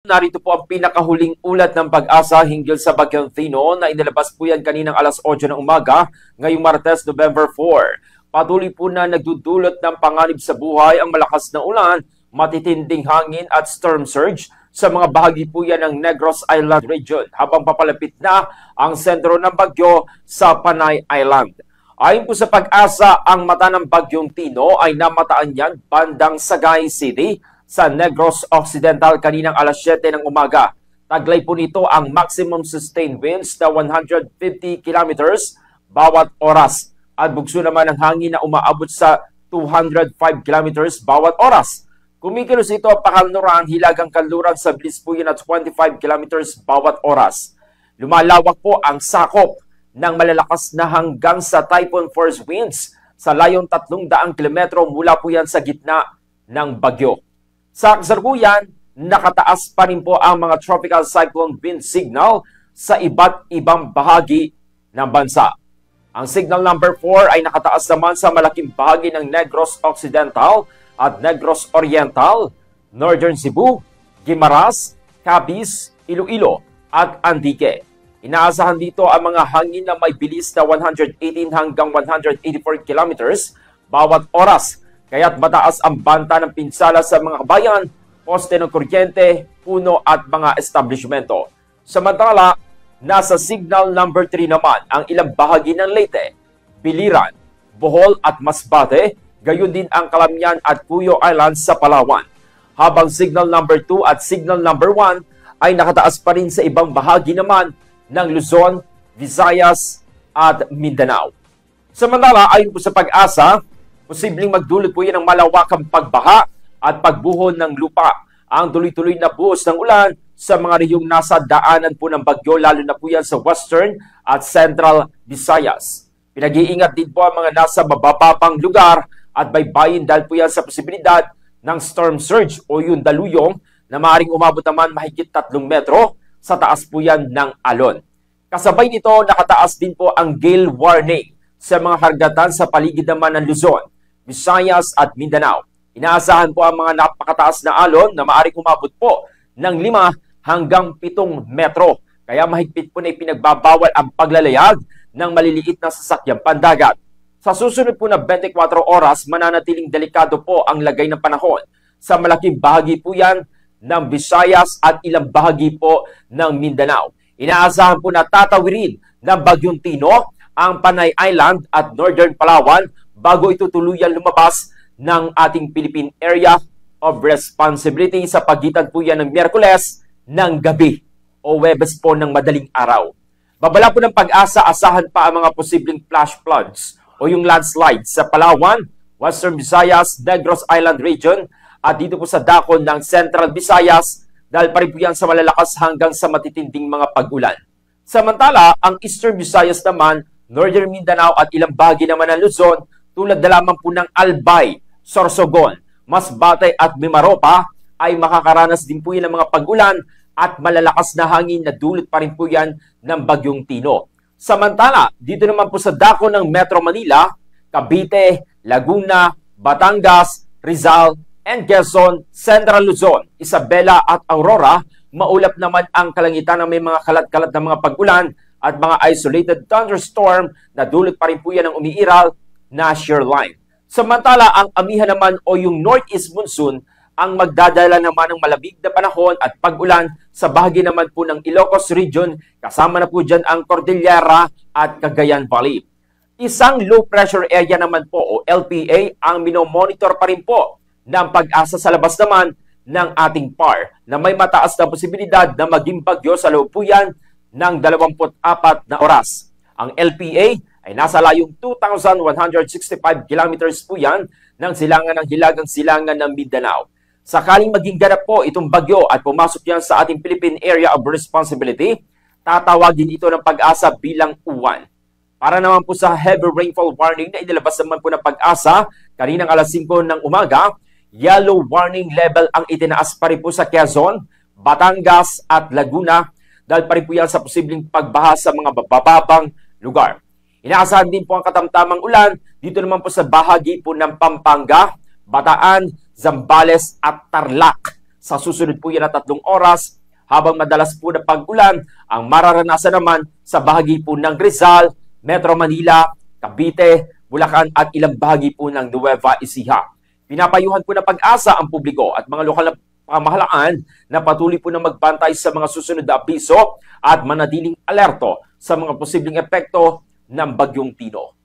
Narito po ang pinakahuling ulat ng Pag-asa hinggil sa Bagyong Tino na inilabas po yan kaninang alas 8 ng umaga ngayong Martes, November 4. Patuloy po na nagdudulot ng panganib sa buhay ang malakas na ulan, matitinding hangin at storm surge sa mga bahagi po yan ng Negros Island region habang papalapit na ang sentro ng bagyo sa Panay Island. Ayon po sa Pag-asa, ang mata ng Bagyong Tino ay namataan yan bandang Sagay City sa Negros Occidental kaninang alas 7 ng umaga. Taglay po nito ang maximum sustained winds na 150 kilometers bawat oras at bugso naman ang hangin na umaabot sa 205 kilometers bawat oras. Kumikilos ito pakanluran, hilagang kanluran sa bilis po yun at 25 kilometers bawat oras. Lumalawak po ang sakop ng malalakas na hanggang sa typhoon force winds sa layong 300 kilometro mula po yan sa gitna ng bagyo. Sa kasalukuyan, nakataas pa rin po ang mga tropical cyclone wind signal sa iba't ibang bahagi ng bansa. Ang signal number 4 ay nakataas naman sa malaking bahagi ng Negros Occidental at Negros Oriental, Northern Cebu, Guimaras, Capiz, Iloilo at Antique. Inaasahan dito ang mga hangin na may bilis na 118 hanggang 184 kilometers bawat oras. Kaya't mataas ang banta ng pinsala sa mga bayan, poste ng kuryente, puno at mga establishmento. Samantala, nasa signal number 3 naman ang ilang bahagi ng Leyte, Biliran, Bohol at Masbate, gayon din ang Calamian at Cuyo Islands sa Palawan. Habang signal number 2 at signal number 1 ay nakataas pa rin sa ibang bahagi naman ng Luzon, Visayas at Mindanao. Samantala, ayon po sa Pag-asa, posibleng magdulot po yan ng malawakang pagbaha at pagbuhon ng lupa. Ang tuloy-tuloy na buhos ng ulan sa mga rehiyong nasa daanan po ng bagyo, lalo na po yan sa Western at Central Visayas. Pinag-iingat din po ang mga nasa mabababang lugar at baybayin dahil po yan sa posibilidad ng storm surge o yung daluyong na maaaring umabot naman mahigit 3 metro sa taas po yan ng alon. Kasabay nito, nakataas din po ang gale warning sa mga karagatan sa paligid naman ng Luzon, Visayas at Mindanao. Inaasahan po ang mga napakataas na alon na maaaring umabot po ng 5 hanggang 7 metro. Kaya mahigpit po na ipinagbabawal ang paglalayag ng maliliit na sasakyang pandagat. Sa susunod po na 24 oras, mananatiling delikado po ang lagay ng panahon. Sa malaking bahagi po yan ng Visayas at ilang bahagi po ng Mindanao. Inaasahan po na tatawirin ng Bagyong Tino ang Panay Island at Northern Palawan bago ito tuluyang lumabas ng ating Philippine Area of Responsibility sa pagitan po yan ng Miyerkules ng gabi o Huwebes po ng madaling araw. Babala po ng Pag-asa, asahan pa ang mga posibleng flash floods o yung landslides sa Palawan, Western Visayas, Negros Island region at dito po sa dakon ng Central Visayas dahil pa rin po yan sa malalakas hanggang sa matitinding mga pag-ulan. Samantala, ang Eastern Visayas naman, Northern Mindanao at ilang bahagi naman ng Luzon tulad na lamang po ng Albay, Sorsogon, Masbate at Mimaropa ay makakaranas din po yan ng mga pag-ulan at malalakas na hangin na dulot pa rin po yan ng Bagyong Tino. Samantala, dito naman po sa dako ng Metro Manila, Cavite, Laguna, Batangas, Rizal, and Quezon, Central Luzon, Isabela at Aurora, maulap naman ang kalangitan na may mga kalat-kalat na mga pag-ulan at mga isolated thunderstorm na dulot pa rin po yan ng umiiral na shear line. Samantala, ang amihan naman o yung northeast monsoon ang magdadala naman ng malamig na panahon at pag-ulan sa bahagi naman po ng Ilocos region, kasama na po dyan ang Cordillera at Cagayan Valley. Isang low pressure area naman po o LPA ang minomonitor pa rin po ng Pag-asa sa labas naman ng ating PAR na may mataas na posibilidad na maging bagyo sa loob po yan ng 24 na oras. Ang LPA ay nasa layong 2,165 kilometers po yan ng silangan ng hilagang silangan ng Mindanao. Sakaling maging ganap po itong bagyo at pumasok yan sa ating Philippine Area of Responsibility, tatawagin ito ng Pag-asa bilang uwan. Para naman po sa heavy rainfall warning na inilabas naman po ng Pag-asa kaninang alas 5 ng umaga, yellow warning level ang itinaas pa rin po sa Quezon, Batangas at Laguna dahil pa rin po yan sa posibleng pagbaha sa mga bababang lugar. Inaasahan din po ang katamtamang ulan dito naman po sa bahagi po ng Pampanga, Bataan, Zambales at Tarlac. Sa susunod po yan na 3 oras, habang madalas po na pag-ulan ang mararanasan naman sa bahagi po ng Rizal, Metro Manila, Cavite, Bulacan at ilang bahagi po ng Nueva Ecija. Pinapayuhan po na pag-asa ang publiko at mga lokal na pamahalaan na patuloy po na magbantay sa mga susunod na abiso at manatiling alerto sa mga posibleng epekto ng Bagyong Tino.